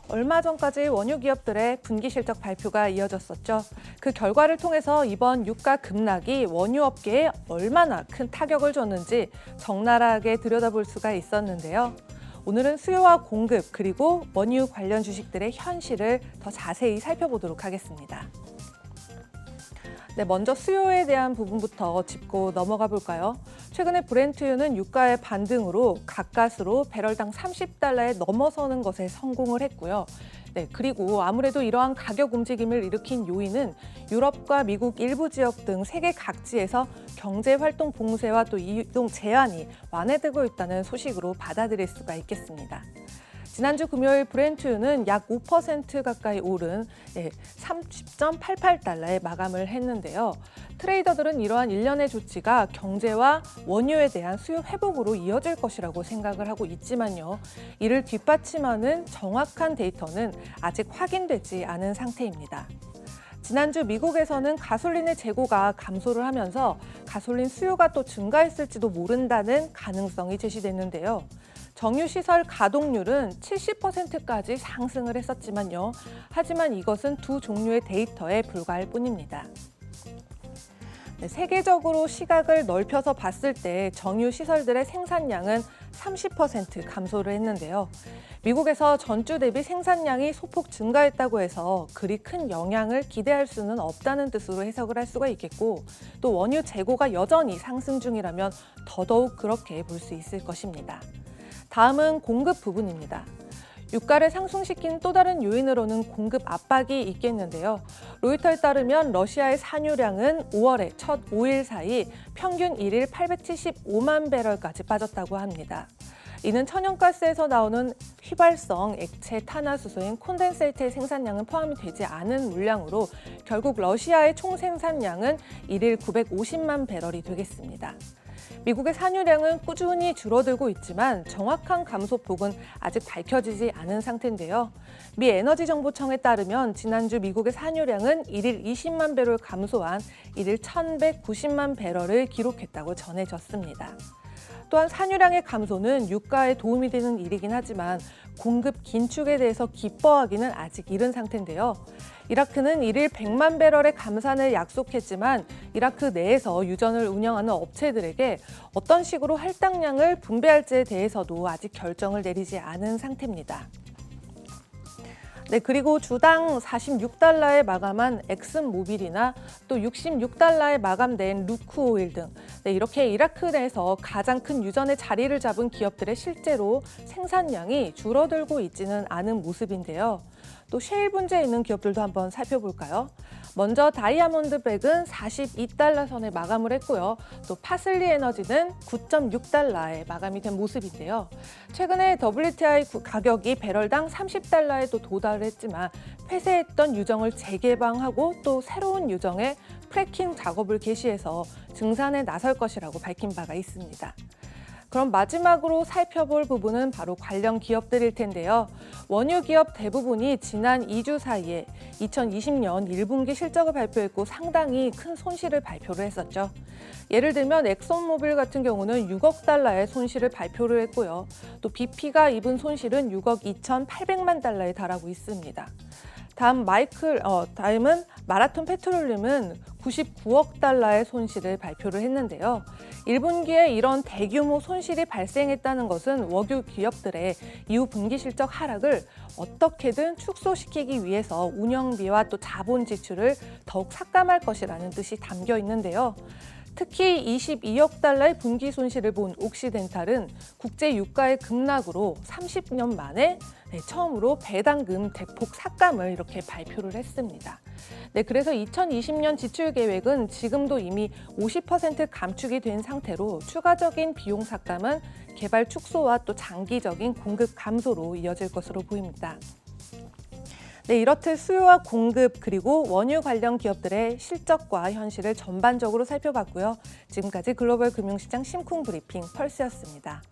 얼마 전까지 원유 기업들의 분기 실적 발표가 이어졌었죠. 그 결과를 통해서 이번 유가 급락이 원유 업계에 얼마나 큰 타격을 줬는지 적나라하게 들여다볼 수가 있었는데요. 오늘은 수요와 공급 그리고 원유 관련 주식들의 현실을 더 자세히 살펴보도록 하겠습니다. 네, 먼저 수요에 대한 부분부터 짚고 넘어가 볼까요? 최근에 브렌트유는 유가의 반등으로 가까스로 배럴당 30달러에 넘어서는 것에 성공을 했고요. 네, 그리고 아무래도 이러한 가격 움직임을 일으킨 요인은 유럽과 미국 일부 지역 등 세계 각지에서 경제활동 봉쇄와 또 이동 제한이 완화되고 있다는 소식으로 받아들일 수가 있겠습니다. 지난주 금요일 브렌트유는 약 5% 가까이 오른 30.88달러에 마감을 했는데요. 트레이더들은 이러한 일련의 조치가 경제와 원유에 대한 수요 회복으로 이어질 것이라고 생각을 하고 있지만요. 이를 뒷받침하는 정확한 데이터는 아직 확인되지 않은 상태입니다. 지난주 미국에서는 가솔린의 재고가 감소를 하면서 가솔린 수요가 또 증가했을지도 모른다는 가능성이 제시됐는데요. 정유시설 가동률은 70%까지 상승을 했었지만요. 하지만 이것은 두 종류의 데이터에 불과할 뿐입니다. 네, 세계적으로 시각을 넓혀서 봤을 때 정유시설들의 생산량은 30% 감소를 했는데요. 미국에서 전주 대비 생산량이 소폭 증가했다고 해서 그리 큰 영향을 기대할 수는 없다는 뜻으로 해석을 할 수가 있겠고, 또 원유 재고가 여전히 상승 중이라면 더더욱 그렇게 볼 수 있을 것입니다. 다음은 공급 부분입니다. 유가를 상승시킨 또 다른 요인으로는 공급 압박이 있겠는데요. 로이터에 따르면 러시아의 산유량은 5월에 첫 5일 사이 평균 1일 875만 배럴까지 빠졌다고 합니다. 이는 천연가스에서 나오는 휘발성 액체 탄화수소인 콘덴세이트의 생산량은 포함이 되지 않은 물량으로 결국 러시아의 총 생산량은 1일 950만 배럴이 되겠습니다. 미국의 산유량은 꾸준히 줄어들고 있지만 정확한 감소폭은 아직 밝혀지지 않은 상태인데요. 미 에너지정보청에 따르면 지난주 미국의 산유량은 1일 20만 배럴 감소한 1일 1,190만 배럴을 기록했다고 전해졌습니다. 또한 산유량의 감소는 유가에 도움이 되는 일이긴 하지만 공급 긴축에 대해서 기뻐하기는 아직 이른 상태인데요. 이라크는 1일 100만 배럴의 감산을 약속했지만 이라크 내에서 유전을 운영하는 업체들에게 어떤 식으로 할당량을 분배할지에 대해서도 아직 결정을 내리지 않은 상태입니다. 네, 그리고 주당 46달러에 마감한 엑슨모빌이나 또 66달러에 마감된 루크오일 등 이렇게 이라크 내에서 가장 큰 유전의 자리를 잡은 기업들의 실제로 생산량이 줄어들고 있지는 않은 모습인데요. 또 셰일 분지에 있는 기업들도 한번 살펴볼까요? 먼저 다이아몬드백은 42달러 선에 마감을 했고요. 또 파슬리 에너지는 9.6달러에 마감이 된 모습인데요. 최근에 WTI 가격이 배럴당 30달러에 또 도달을 했지만 폐쇄했던 유정을 재개방하고 또 새로운 유정의 프래킹 작업을 개시해서 증산에 나설 것이라고 밝힌 바가 있습니다. 그럼 마지막으로 살펴볼 부분은 바로 관련 기업들일 텐데요. 원유 기업 대부분이 지난 2주 사이에 2020년 1분기 실적을 발표했고 상당히 큰 손실을 발표를 했었죠. 예를 들면 엑손모빌 같은 경우는 6억 달러의 손실을 발표를 했고요. 또 BP가 입은 손실은 6억 2,800만 달러에 달하고 있습니다. 다음은 마라톤 페트롤륨은 99억 달러의 손실을 발표를 했는데요. 1분기에 이런 대규모 손실이 발생했다는 것은 원유 기업들의 이후 분기 실적 하락을 어떻게든 축소시키기 위해서 운영비와 또 자본 지출을 더욱 삭감할 것이라는 뜻이 담겨 있는데요. 특히 22억 달러의 분기 손실을 본 옥시덴탈은 국제 유가의 급락으로 30년 만에 처음으로 배당금 대폭 삭감을 이렇게 발표를 했습니다. 네, 그래서 2020년 지출 계획은 지금도 이미 50% 감축이 된 상태로 추가적인 비용 삭감은 개발 축소와 또 장기적인 공급 감소로 이어질 것으로 보입니다. 네, 이렇듯 수요와 공급 그리고 원유 관련 기업들의 실적과 현실을 전반적으로 살펴봤고요. 지금까지 글로벌 금융시장 심쿵 브리핑 펄스였습니다.